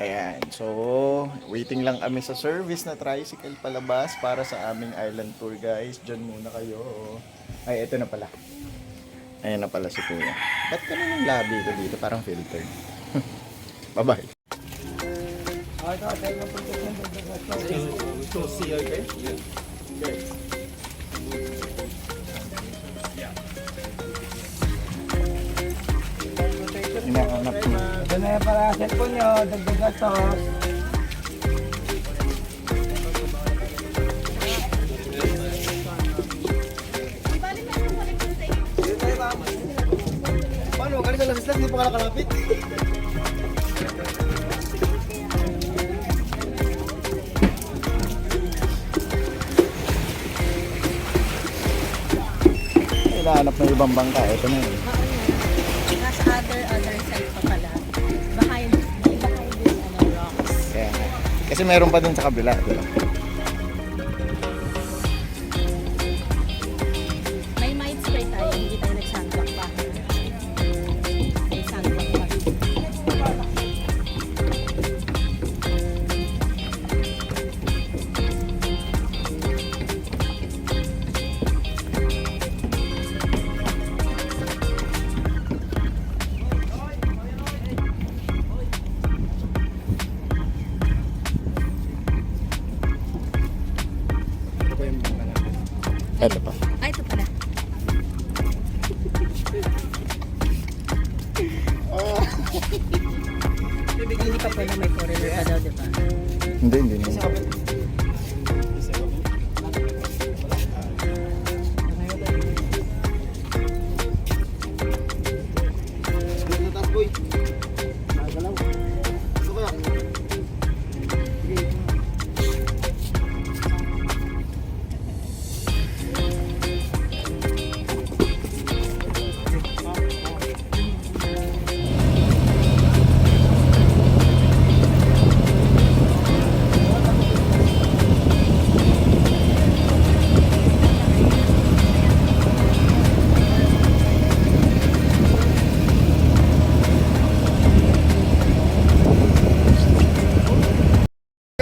Ayan, so waiting lang kami sa service na tricycle palabas para sa aming island tour guys. Diyan muna kayo. Ay, ito na pala. Ayan na pala si Kuya. Ba't ka yung labi ko dito? Parang filter. Bye-bye. So, see you, okay? Okay. Hinahanap mo. Ito na yung para cellphone nyo, dagdag gastos. Paano? Kanina lang sila, hindi pa ka nakalapit. Hinahanap ng ibang bangka. Ito na yun. Nasa other side pa pala. Behind this rocks. Yeah. Kasi meron pa dun sa kabila. Diba? May mind spray tayo, hindi tayo nag-sunblock pa. May sunblock pa. Ito pa. Ay, ito pala. Hindi pa pala may foreigner pa daw, di ba? Hindi. Tatas boy. Nagalaw. Ito kaya.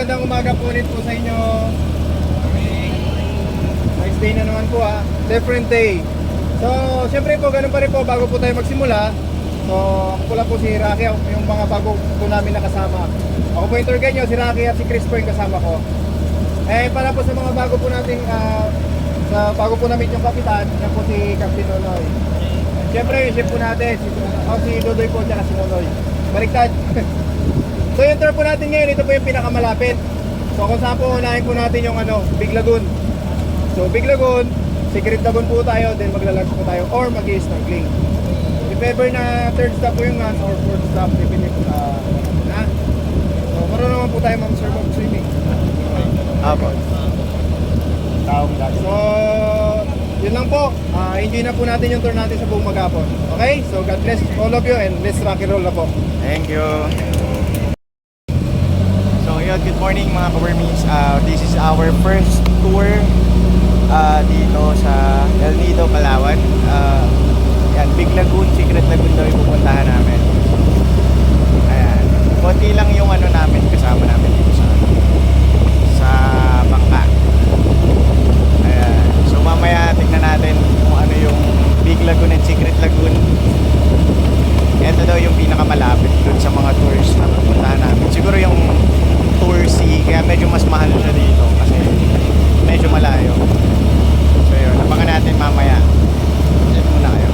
Magandang umaga po ulit po sa inyo. Nice day na naman po ha. Different day. So, syempre po, ganun pa rin po bago po tayo magsimula. So, ako po lang po si Rocky, yung mga bago po namin nakasama. Ako po yung tour guide nyo, si Rocky at si Chris po yung kasama ko. Eh, para po sa mga bago po nating, bago po namin yung kapitan, yan po si Captain Nonoy. Syempre, yung chef po natin, si Dodoy po, tsaka si Nonoy. Baliktad. So yung tour po natin ngayon, ito po yung pinakamalapit. So kung saan po unahin po natin yung Big Lagoon. So Big Lagoon, Secret Lagoon po tayo, then maglalunch po tayo or mag-snorkeling. If ever na third stop po yung or fourth stop, depende po sa na. So marunong naman po tayo mag-serve of swimming. Apo. Taong lang. So yun lang po. Enjoy na po natin yung tour natin sa buong maghapon. Okay? So God bless all of you and let's rock and roll na po. Thank you. So yun, good morning mga ka-Burmese. This is our first tour dito sa El Nido, Palawan. Yan, Big Lagoon, Secret Lagoon daw yung pupuntahan namin. Ayan. Konti lang yung namin, kasama namin dito sa bangka. Ayan. So mamaya tignan natin kung ano yung Big Lagoon and Secret Lagoon. Ito daw yung pinakamalapit dun sa mga tours na pupuntahan namin. Siguro yung Tour C, kaya medyo mas mahal siya dito kasi medyo malayo. So yun, abangan natin mamaya. Dito muna kayo.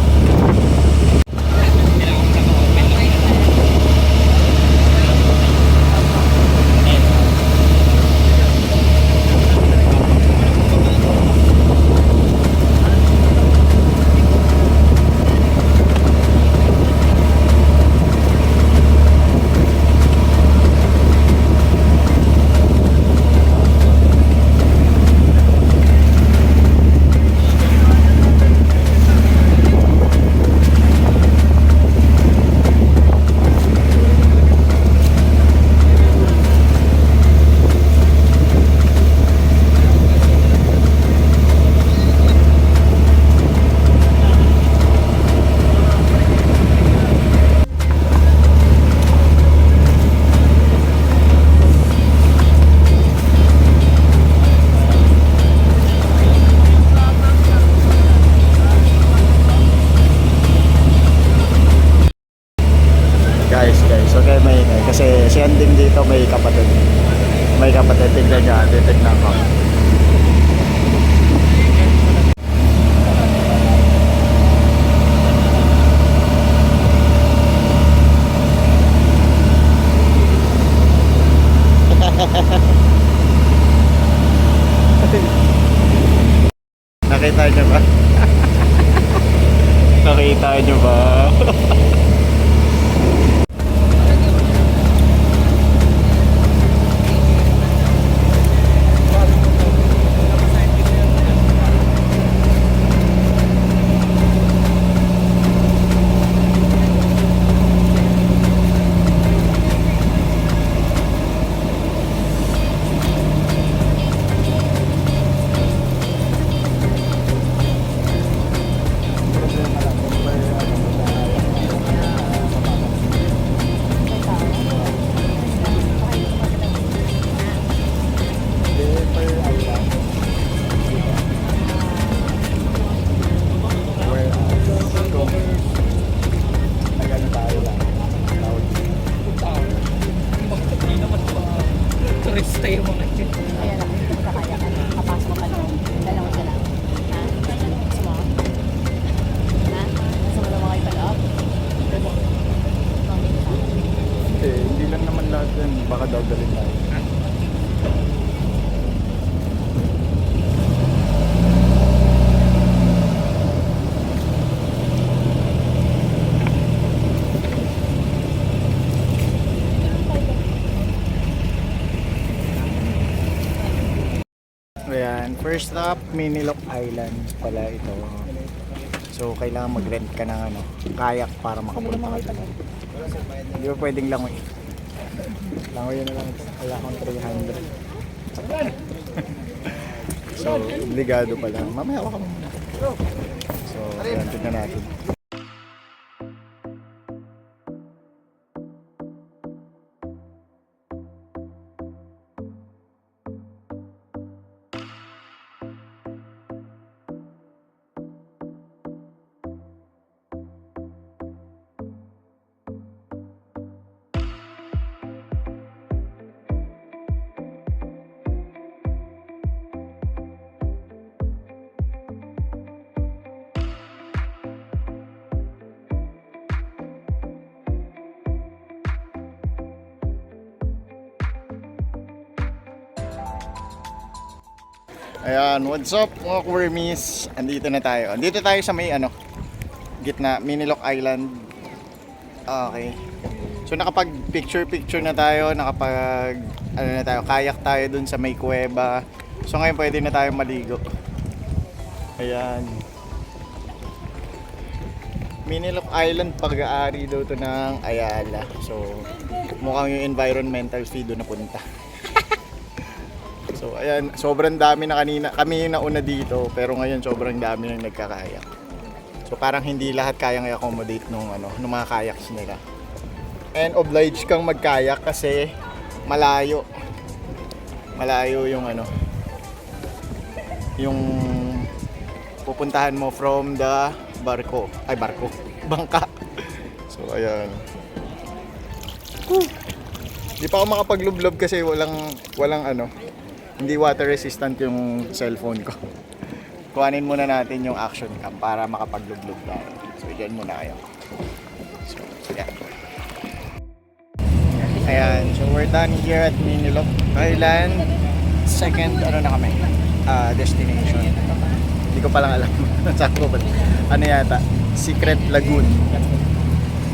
maingay kasi si Anding dito may kapatid. May kapatid, tignan niya, titignan ko. Nakita niyo ba? Nakita niyo ba? Turista yung mga yun. Kaya lang, kakaya ka na. Kapasok ka lang. Dalawa sila. Ha? Gusto mo? Ha? Gusto mo na mga ipag-up? Hindi lang naman lahat yan. Baka daw galing tayo. Ayan, first stop, Minilok Island pala ito. So, kailangan mag-rent ka ng kayak para makapunta ka dyan. Hindi ba pwedeng langoy? Langoy na lang, wala akong 300. So, obligado pala. Mamaya ka muna. So, ayan, tignan natin. Ayan, what's up mga Wormies? Andito na tayo. Andito tayo sa may gitna, Minilok Island. Okay. So nakapag picture na tayo, nakapag na tayo, kayak tayo dun sa may kuweba. So ngayon pwede na tayo maligo. Ayan. Minilok Island, pag-aari daw to ng Ayala. So mukhang yung environmental fee doon napunta. So ayan, sobrang dami na kanina. Kami yung nauna dito, pero ngayon sobrang dami nang nagkakayak. So parang hindi lahat kayang i-accommodate nung mga kayaks nila. And obliged kang magkayak kasi malayo. Malayo yung yung pupuntahan mo from the bangka. So ayan. Di pa ako makapaglublog kasi walang hindi water resistant yung cellphone ko. Kuhanin muna natin yung action cam para makapaglublog tayo. So dyan muna kayo. So yeah. Ayan, so we're done here at Minilok Island. Second destination. Hindi ko pa lang alam. Saan ko ba? Yata? Secret Lagoon.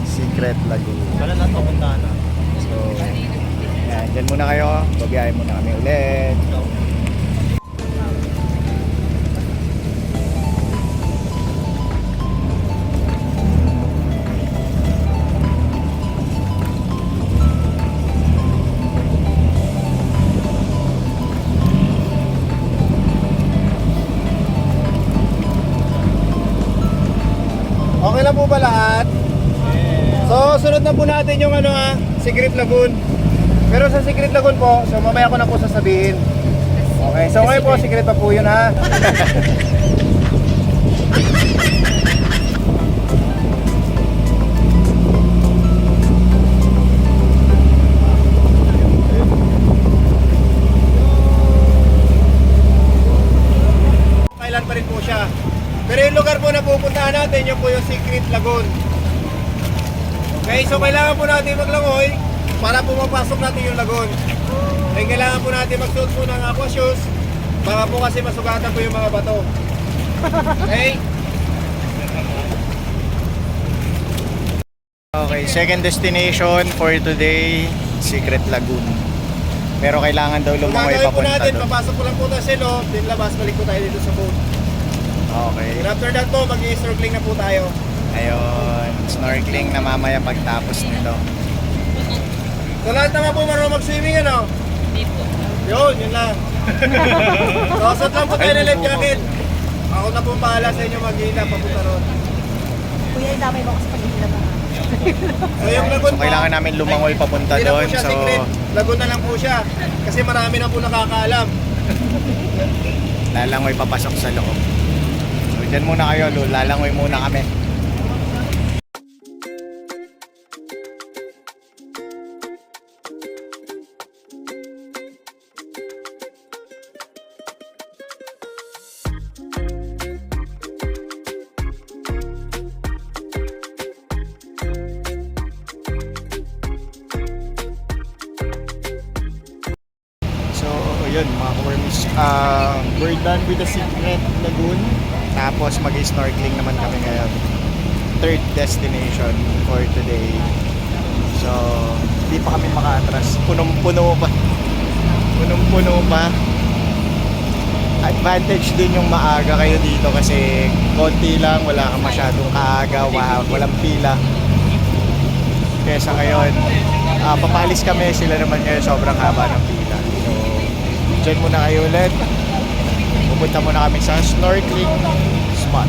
Secret Lagoon. Wala na papuntahan na. So, yan, dyan muna kayo. Babiyahin muna kami ulit. Okay lang po ba lahat? So, sunod na po natin yung Secret Lagoon. Pero sa Secret Lagoon po, so mamaya ko na po sasabihin. Okay, so ngayon po, secret pa po yun ha. Secret Lagoon. Okay, so kailangan po natin maglangoy para po mapasok natin yung lagoon. Then kailangan po natin magsuot po ng aqua shoes para po kasi masugatan po yung mga bato. Okay? Okay, second destination for today, Secret Lagoon. Pero kailangan daw Kung lumangoy gagawin po papunta natin, doon. papasok po lang po tayo sa loob, then labas, balik po tayo dito sa boat. Okay. And after that po, mag-i-snorkeling na po tayo. Ayun, snorkeling na mamaya pagtapos nito. So lahat naman po marunong mag-swimming, ano? Hindi po. Yun lang. So, suot lang po tayo ng life jacket. Ako na po bahala sa inyo mag-iina papunta ron. Kuya, yung damay mo kasi pag-iilan mo. So yung lagoon So kailangan namin lumangoy papunta hindi na po doon. siya So secret. Lagoon na lang po siya. Kasi marami na po nakakaalam. lalangoy papasok sa loob. So dyan muna kayo, lalangoy muna kami. So, yun mga ka-wormies. We're done with the Secret Lagoon. Tapos mag-snorkeling naman kami ngayon. Third destination for today. So, hindi pa kami maka-atras. Punong-puno pa. Punong-puno pa. Advantage din yung maaga kayo dito kasi konti lang, wala kang masyadong kaaga, walang pila. Kesa ngayon, papalis kami, sila naman ngayon sobrang haba ng pila. So, dyan muna kayo ulit. Pupunta muna kami sa snorkeling spot.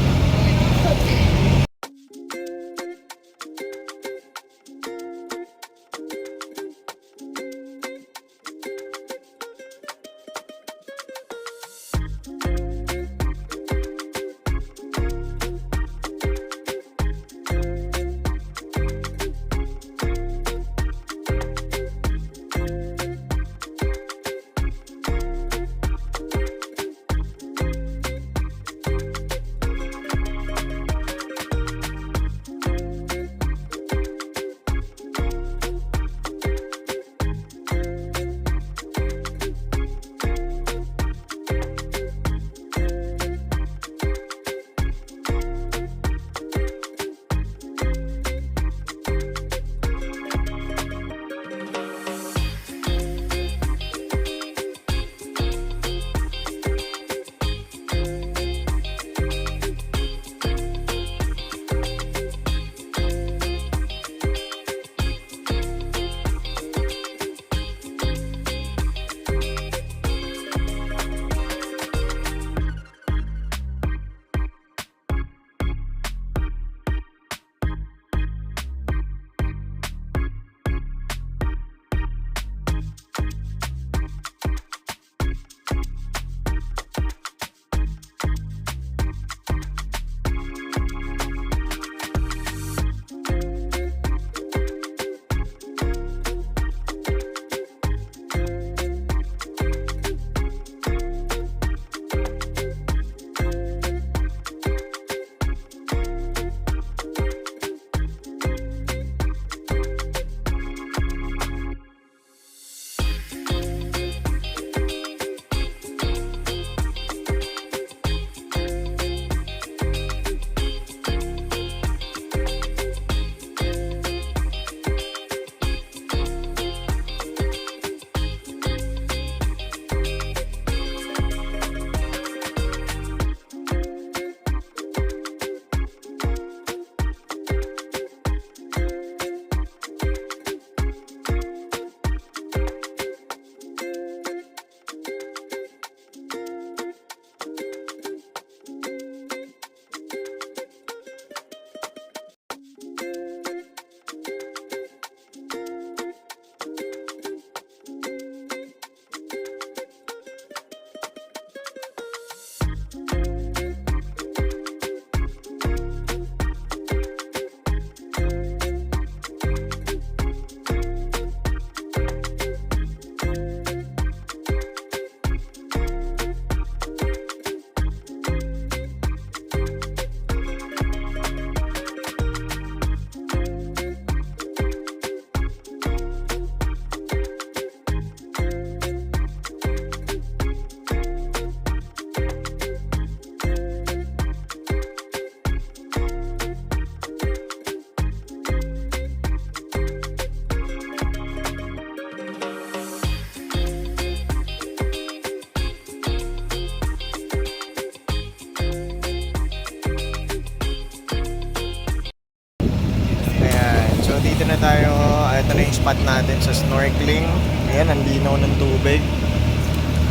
natin sa snorkeling. Ayan, ang linaw ng tubig.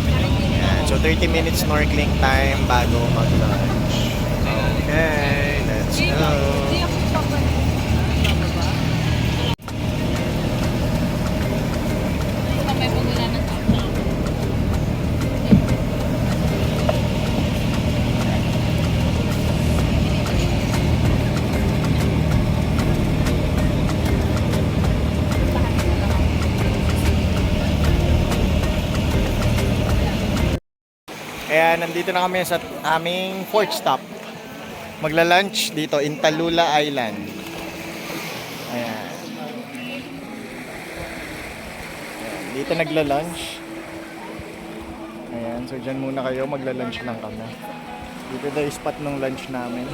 Ayan, so 30 minutes snorkeling time bago mag-lunch. Okay, let's go. May pagula ng tao. Kaya nandito na kami sa aming fourth stop. Magla-lunch dito in Talula Island. Ayan. Ayan. Dito nagla-lunch. Ayan, so dyan muna kayo, magla-lunch lang kami. Dito daw yung spot ng lunch namin.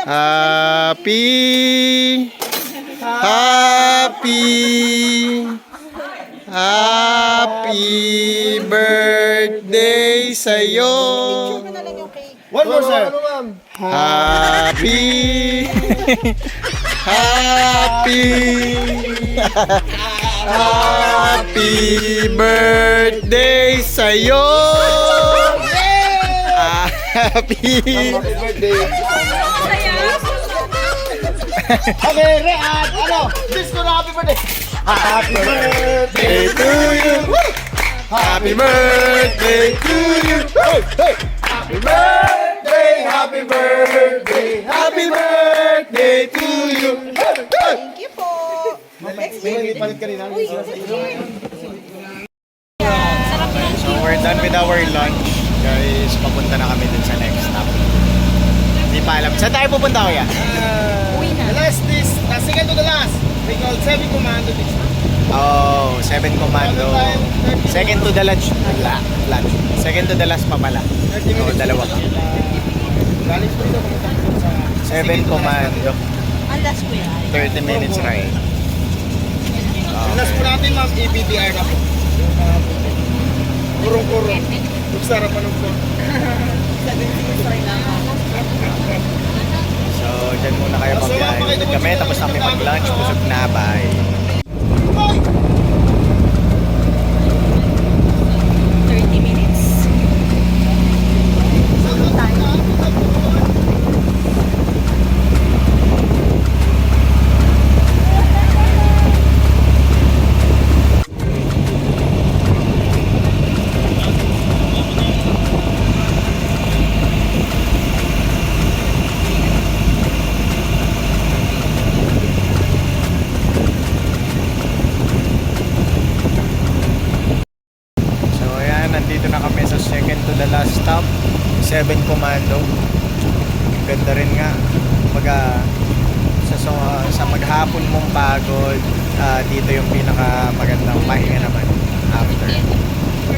Happy Happy birthday sa'yo. One more, sir. Happy Happy birthday sa'yo. Happy Birthday. Okay, Rehat, ano? Disco na happy birthday. Happy birthday. to you. Happy birthday to you. Happy birthday, happy birthday, Happy birthday to you. Thank you po. May palit ka rin ha? So we're done with our lunch. Guys, papunta na kami dun sa next stop. Hindi pa alam. Saan tayo pupunta, kuya? Uwi na. The last is, the second to the last. We call 7 commando this. Oh, 7 Commando. Second to the lunch. Lunch. Second to the last pa pala. So, dalawa ka. Galing po ito pumunta sa 7 Commando. Ang last ko yan. 30 minutes ride. Yung last po natin, ma'am, EBBR na po. Kurong-kurong. Yung sarap anong po. So, dyan muna kayo magbiyahe. Ulit kami, tapos kami mag-lunch. Busog na, bye. 30 minutes. So, ayan, nandito na kami sa second to the last stop. 7 Commando. Ganda rin nga. Sa maghapon mong pagod, dito yung pinaka magandang pahinga naman after.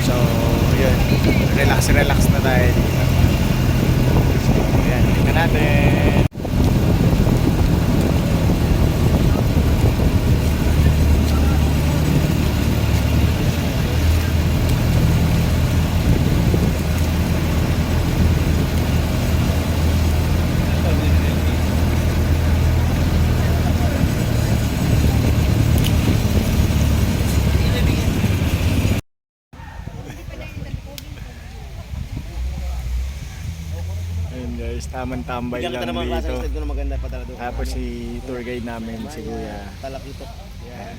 So, yun. Relax na tayo dito. So, ayan, tingnan natin. Ayun guys, tamang tambay Bigyan kita lang naman klase dito. ng na maganda pa talaga. Tapos si tour guide namin, si Kuya. Talakito. Yan.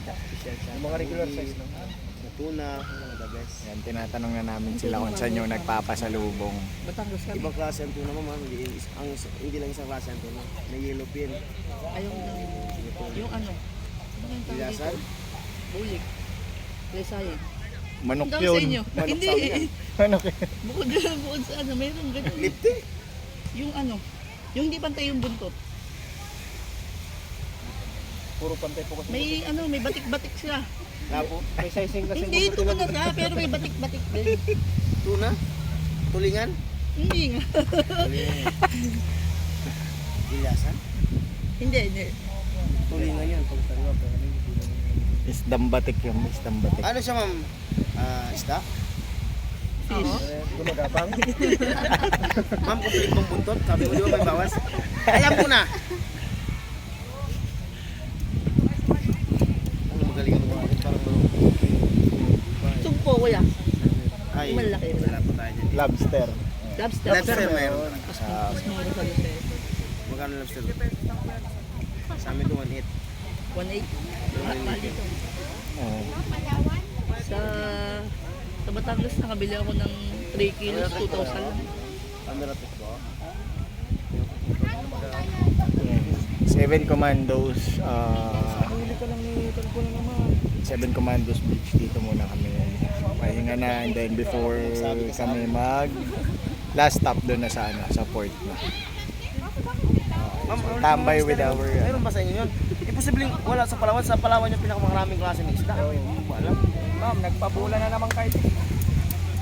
Yung mga regular size lang. Sa tuna, mga the best. Yan, tinatanong na namin sila kung saan yung nagpapasalubong. Batangas kami. Ibang klase ang tuna mo, ma'am. Hindi lang isang klase ang tuna. May yellow pin. Yung ano? Ano yung tawag Ilasan. dito? Bulik. Lesayang. Manok Hanggang yun. sa inyo. Manok Hindi. sabi yan. Manok yun. Bukod sa ano, mayroong ganun. Lipti. Yung ano, yung hindi pantay yung buntot. Puro pantay po kasi. May ano, may batik-batik siya. Lapo. May sizing kasi. Hindi, tuna siya, pero may batik-batik din. Tuna? Tulingan? Hindi nga. Ilasan? Hindi, hindi. Tulingan yan. Pag tariwa. Isdang batik yun, isdang batik. Ano siya, ma'am? Isda? Fish. Gumagapang? Ma'am, kumplit mong buntot. Sabi mo di ba may bawas? Alam ko na. Ano kuya? Ay, Yung malaki. wala po tayo dyan. Lobster. Lobster. Lobster meron. Mas mura sa Lucero. Magkano lobster? Sa amin to 1.8. 1.8. Mahal dito. Oo. Sa Batangas nakabili ako ng 3 kilos, 2,000 lang. Camera tip ko. 7 Commandos. 7 Commandos Beach. Dito muna kami. Pahinga na. And then before kami mag last stop doon na sa sa port na. Ma'am, Tambay with our Mayroon ba sa inyo yun? Imposibleng wala sa Palawan. Sa Palawan yung pinakamaraming klase ng isda. Wala. Ma'am, nagpabula na naman kayo.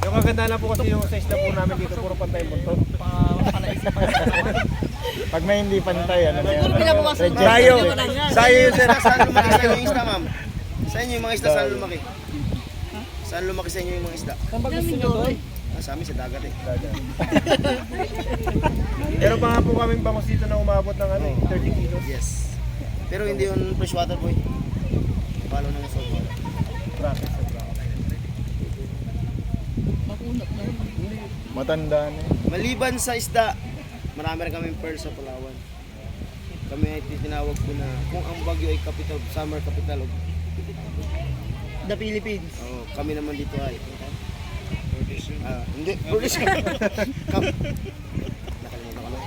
Yung kaganda na po kasi yung sa isla po namin dito, puro pantay buntot. Pag may hindi pantay, ano na yun? Pinabukasan mo. Sayo. Sayo yung sir. Saan lumaki sa inyo yung isda, ma'am? Sa inyo yung mga isda, saan lumaki? Saan lumaki sa inyo yung mga isda? Saan ba gusto nyo doon? Sa amin sa dagat eh. Pero pa nga po kaming bangos dito na umabot ng 30 kilos. Yes. Pero hindi yun freshwater boy. Palo na yung saltwater. Bracket sa bracket. Makunat na yun. Matanda na yun. Maliban sa isda, marami rin kaming pearl sa Palawan. Kami ay tinawag ko na kung ang Baguio ay capital, summer capital of The Philippines. kami naman dito ay hindi, British. Nakalimutan ko na.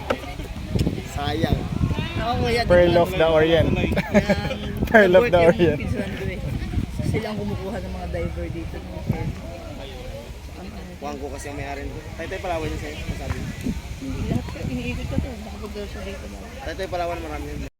Sayang. Ako kuya. Pearl of the Orient. Pearl of the Orient. Sila ang kumukuha ng mga diver dito. Kuhaan ko kasi ang may-ari nito. Taytay Palawan yun sa'yo, masabi. Hindi lahat iniikot ko to. Nakapag-grocery dito na. Taytay Palawan marami yun.